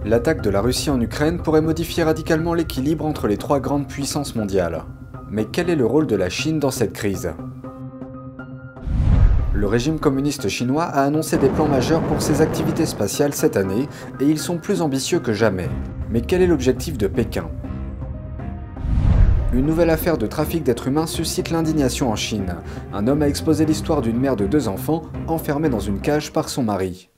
L'attaque de la Russie en Ukraine pourrait modifier radicalement l'équilibre entre les trois grandes puissances mondiales. Mais quel est le rôle de la Chine dans cette crise? Le régime communiste chinois a annoncé des plans majeurs pour ses activités spatiales cette année, et ils sont plus ambitieux que jamais. Mais quel est l'objectif de Pékin? Une nouvelle affaire de trafic d'êtres humains suscite l'indignation en Chine. Un homme a exposé l'histoire d'une mère de 2 enfants enfermée dans une cage par son mari.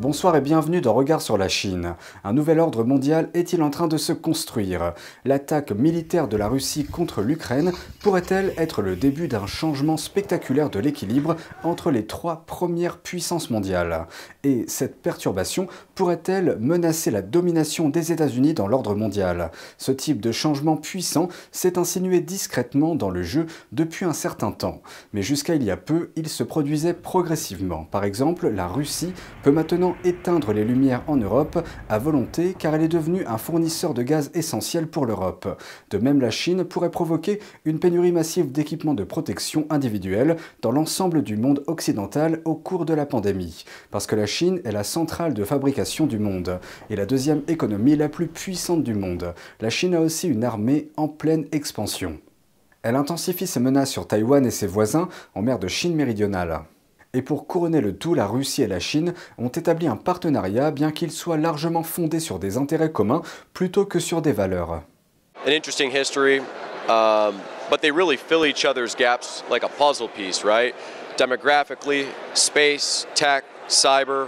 Bonsoir et bienvenue dans Regard sur la Chine. Un nouvel ordre mondial est-il en train de se construire? L'attaque militaire de la Russie contre l'Ukraine pourrait-elle être le début d'un changement spectaculaire de l'équilibre entre les trois premières puissances mondiales? Et cette perturbation pourrait-elle menacer la domination des États-Unis dans l'ordre mondial? Ce type de changement puissant s'est insinué discrètement dans le jeu depuis un certain temps. Mais jusqu'à il y a peu, il se produisait progressivement. Par exemple, la Russie peut maintenant éteindre les lumières en Europe à volonté car elle est devenue un fournisseur de gaz essentiel pour l'Europe. De même, la Chine pourrait provoquer une pénurie massive d'équipements de protection individuelle dans l'ensemble du monde occidental au cours de la pandémie. Parce que la Chine est la centrale de fabrication du monde et la deuxième économie la plus puissante du monde. La Chine a aussi une armée en pleine expansion. Elle intensifie ses menaces sur Taïwan et ses voisins en mer de Chine méridionale. Et pour couronner le tout, la Russie et la Chine ont établi un partenariat bien qu'il soit largement fondé sur des intérêts communs plutôt que sur des valeurs. An interesting history, but they really fill each other's gaps like a puzzle piece, right? Demographically, space, tech, cyber,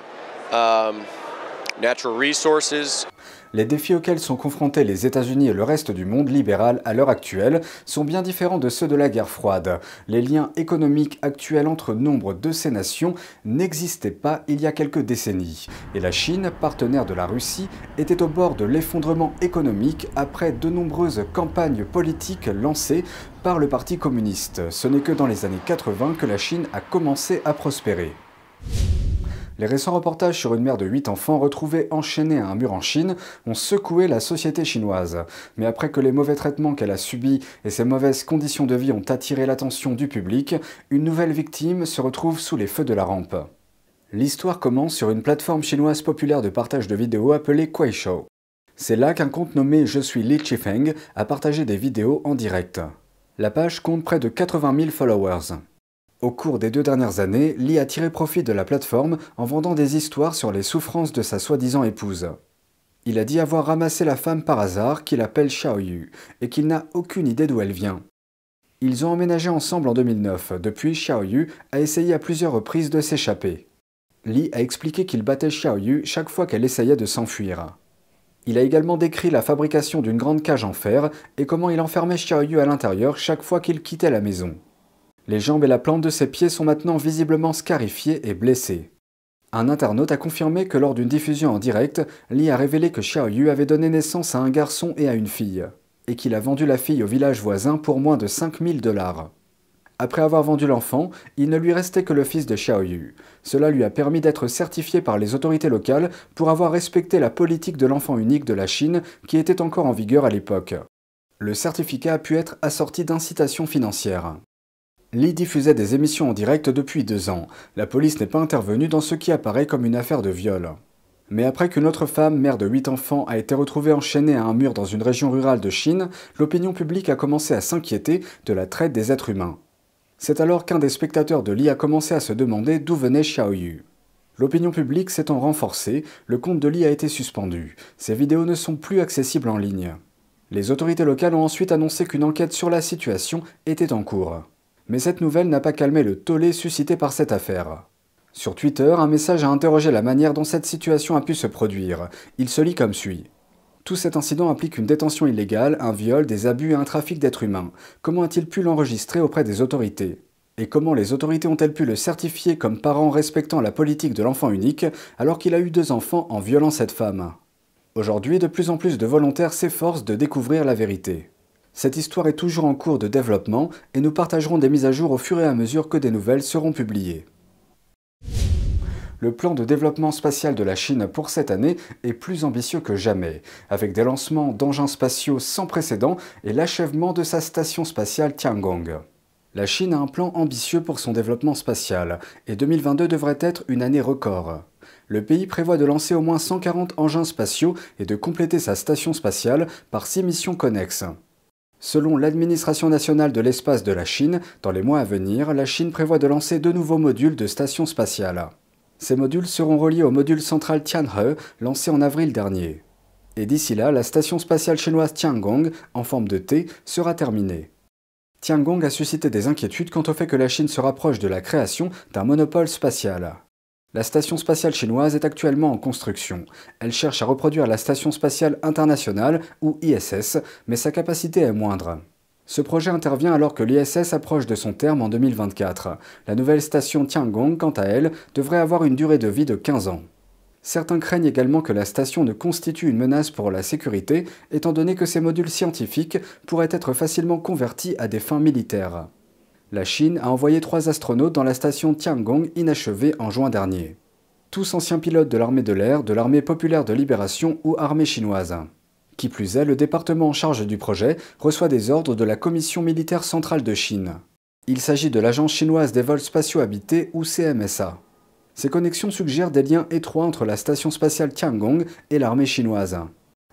natural resources. Les défis auxquels sont confrontés les États-Unis et le reste du monde libéral à l'heure actuelle sont bien différents de ceux de la guerre froide. Les liens économiques actuels entre nombre de ces nations n'existaient pas il y a quelques décennies. Et la Chine, partenaire de la Russie, était au bord de l'effondrement économique après de nombreuses campagnes politiques lancées par le Parti communiste. Ce n'est que dans les années 80 que la Chine a commencé à prospérer. Les récents reportages sur une mère de 8 enfants retrouvée enchaînée à un mur en Chine ont secoué la société chinoise. Mais après que les mauvais traitements qu'elle a subis et ses mauvaises conditions de vie ont attiré l'attention du public, une nouvelle victime se retrouve sous les feux de la rampe. L'histoire commence sur une plateforme chinoise populaire de partage de vidéos appelée Kuaishou. C'est là qu'un compte nommé Je suis Li Chifeng a partagé des vidéos en direct. La page compte près de 80 000 followers. Au cours des 2 dernières années, Li a tiré profit de la plateforme en vendant des histoires sur les souffrances de sa soi-disant épouse. Il a dit avoir ramassé la femme par hasard qu'il appelle Xiaoyu et qu'il n'a aucune idée d'où elle vient. Ils ont emménagé ensemble en 2009. Depuis, Xiaoyu a essayé à plusieurs reprises de s'échapper. Li a expliqué qu'il battait Xiaoyu chaque fois qu'elle essayait de s'enfuir. Il a également décrit la fabrication d'une grande cage en fer et comment il enfermait Xiaoyu à l'intérieur chaque fois qu'il quittait la maison. Les jambes et la plante de ses pieds sont maintenant visiblement scarifiées et blessées. Un internaute a confirmé que lors d'une diffusion en direct, Li a révélé que Xiaoyu avait donné naissance à un garçon et à une fille, et qu'il a vendu la fille au village voisin pour moins de 5 000 $. Après avoir vendu l'enfant, il ne lui restait que le fils de Xiaoyu. Cela lui a permis d'être certifié par les autorités locales pour avoir respecté la politique de l'enfant unique de la Chine qui était encore en vigueur à l'époque. Le certificat a pu être assorti d'incitations financières. Li diffusait des émissions en direct depuis 2 ans. La police n'est pas intervenue dans ce qui apparaît comme une affaire de viol. Mais après qu'une autre femme, mère de 8 enfants, a été retrouvée enchaînée à un mur dans une région rurale de Chine, l'opinion publique a commencé à s'inquiéter de la traite des êtres humains. C'est alors qu'un des spectateurs de Li a commencé à se demander d'où venait Xiaoyu. L'opinion publique s'étant renforcée, le compte de Li a été suspendu. Ses vidéos ne sont plus accessibles en ligne. Les autorités locales ont ensuite annoncé qu'une enquête sur la situation était en cours. Mais cette nouvelle n'a pas calmé le tollé suscité par cette affaire. Sur Twitter, un message a interrogé la manière dont cette situation a pu se produire. Il se lit comme suit. Tout cet incident implique une détention illégale, un viol, des abus et un trafic d'êtres humains. Comment a-t-il pu l'enregistrer auprès des autorités? Et comment les autorités ont-elles pu le certifier comme parent respectant la politique de l'enfant unique alors qu'il a eu 2 enfants en violant cette femme? Aujourd'hui, de plus en plus de volontaires s'efforcent de découvrir la vérité. Cette histoire est toujours en cours de développement et nous partagerons des mises à jour au fur et à mesure que des nouvelles seront publiées. Le plan de développement spatial de la Chine pour cette année est plus ambitieux que jamais, avec des lancements d'engins spatiaux sans précédent et l'achèvement de sa station spatiale Tiangong. La Chine a un plan ambitieux pour son développement spatial, et 2022 devrait être une année record. Le pays prévoit de lancer au moins 140 engins spatiaux et de compléter sa station spatiale par 6 missions connexes. Selon l'Administration nationale de l'espace de la Chine, dans les mois à venir, la Chine prévoit de lancer 2 nouveaux modules de station spatiale. Ces modules seront reliés au module central Tianhe, lancé en avril dernier. Et d'ici là, la station spatiale chinoise Tiangong, en forme de T, sera terminée. Tiangong a suscité des inquiétudes quant au fait que la Chine se rapproche de la création d'un monopole spatial. La station spatiale chinoise est actuellement en construction. Elle cherche à reproduire la Station spatiale internationale, ou ISS, mais sa capacité est moindre. Ce projet intervient alors que l'ISS approche de son terme en 2024. La nouvelle station Tiangong, quant à elle, devrait avoir une durée de vie de 15 ans. Certains craignent également que la station ne constitue une menace pour la sécurité, étant donné que ces modules scientifiques pourraient être facilement convertis à des fins militaires. La Chine a envoyé 3 astronautes dans la station Tiangong inachevée en juin dernier. Tous anciens pilotes de l'armée de l'air, de l'armée populaire de libération ou armée chinoise. Qui plus est, le département en charge du projet reçoit des ordres de la Commission militaire centrale de Chine. Il s'agit de l'Agence chinoise des vols spatiaux habités ou CMSA. Ces connexions suggèrent des liens étroits entre la station spatiale Tiangong et l'armée chinoise.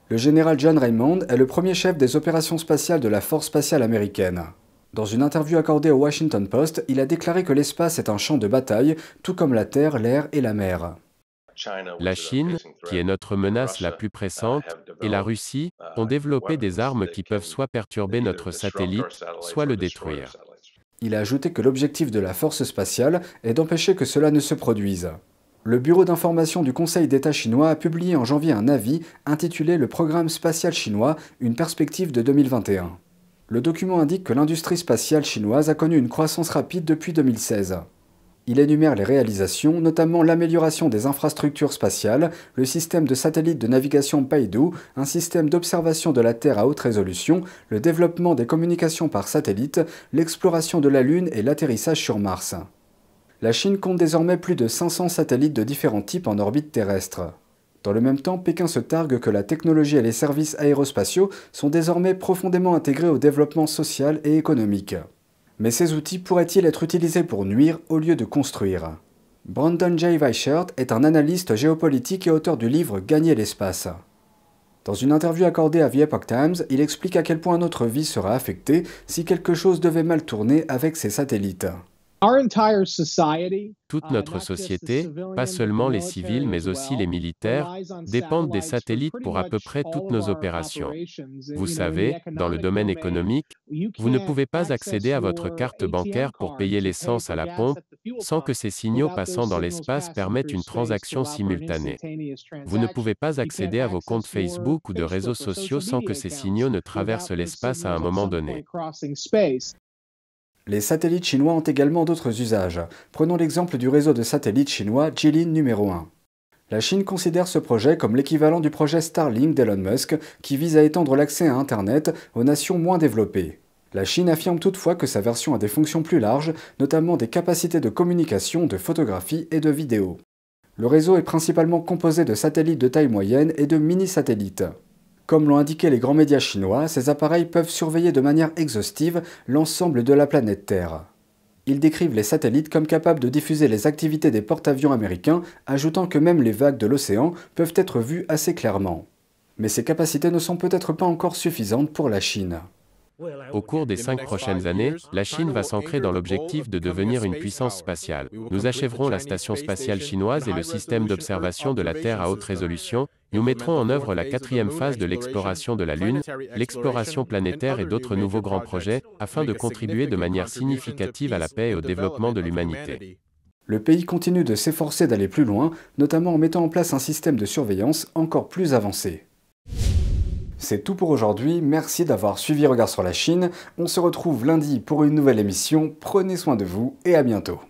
Le général John Raymond est le premier chef des opérations spatiales de la Force spatiale américaine. Dans une interview accordée au Washington Post, il a déclaré que l'espace est un champ de bataille, tout comme la terre, l'air et la mer. La Chine, qui est notre menace la plus pressante, et la Russie ont développé des armes qui peuvent soit perturber notre satellite, soit le détruire. Il a ajouté que l'objectif de la force spatiale est d'empêcher que cela ne se produise. Le bureau d'information du Conseil d'État chinois a publié en janvier un avis intitulé « Le programme spatial chinois, une perspective de 2021 ». Le document indique que l'industrie spatiale chinoise a connu une croissance rapide depuis 2016. Il énumère les réalisations, notamment l'amélioration des infrastructures spatiales, le système de satellite de navigation Beidou, un système d'observation de la Terre à haute résolution, le développement des communications par satellite, l'exploration de la Lune et l'atterrissage sur Mars. La Chine compte désormais plus de 500 satellites de différents types en orbite terrestre. Dans le même temps, Pékin se targue que la technologie et les services aérospatiaux sont désormais profondément intégrés au développement social et économique. Mais ces outils pourraient-ils être utilisés pour nuire au lieu de construire? Brandon J. Weichert est un analyste géopolitique et auteur du livre « Gagner l'espace ». Dans une interview accordée à The Epoch Times, il explique à quel point notre vie sera affectée si quelque chose devait mal tourner avec ces satellites. Toute notre société, pas seulement les civils mais aussi les militaires, dépendent des satellites pour à peu près toutes nos opérations. Vous savez, dans le domaine économique, vous ne pouvez pas accéder à votre carte bancaire pour payer l'essence à la pompe sans que ces signaux passant dans l'espace permettent une transaction simultanée. Vous ne pouvez pas accéder à vos comptes Facebook ou de réseaux sociaux sans que ces signaux ne traversent l'espace à un moment donné. Les satellites chinois ont également d'autres usages. Prenons l'exemple du réseau de satellites chinois Jilin numéro 1. La Chine considère ce projet comme l'équivalent du projet Starlink d'Elon Musk qui vise à étendre l'accès à Internet aux nations moins développées. La Chine affirme toutefois que sa version a des fonctions plus larges, notamment des capacités de communication, de photographie et de vidéo. Le réseau est principalement composé de satellites de taille moyenne et de mini-satellites. Comme l'ont indiqué les grands médias chinois, ces appareils peuvent surveiller de manière exhaustive l'ensemble de la planète Terre. Ils décrivent les satellites comme capables de diffuser les activités des porte-avions américains, ajoutant que même les vagues de l'océan peuvent être vues assez clairement. Mais ces capacités ne sont peut-être pas encore suffisantes pour la Chine. Au cours des 5 prochaines années, la Chine va s'ancrer dans l'objectif de devenir une puissance spatiale. Nous achèverons la station spatiale chinoise et le système d'observation de la Terre à haute résolution. Nous mettrons en œuvre la 4e phase de l'exploration de la Lune, l'exploration planétaire et d'autres nouveaux grands projets, afin de contribuer de manière significative à la paix et au développement de l'humanité. Le pays continue de s'efforcer d'aller plus loin, notamment en mettant en place un système de surveillance encore plus avancé. C'est tout pour aujourd'hui, merci d'avoir suivi Regard sur la Chine. On se retrouve lundi pour une nouvelle émission, prenez soin de vous et à bientôt.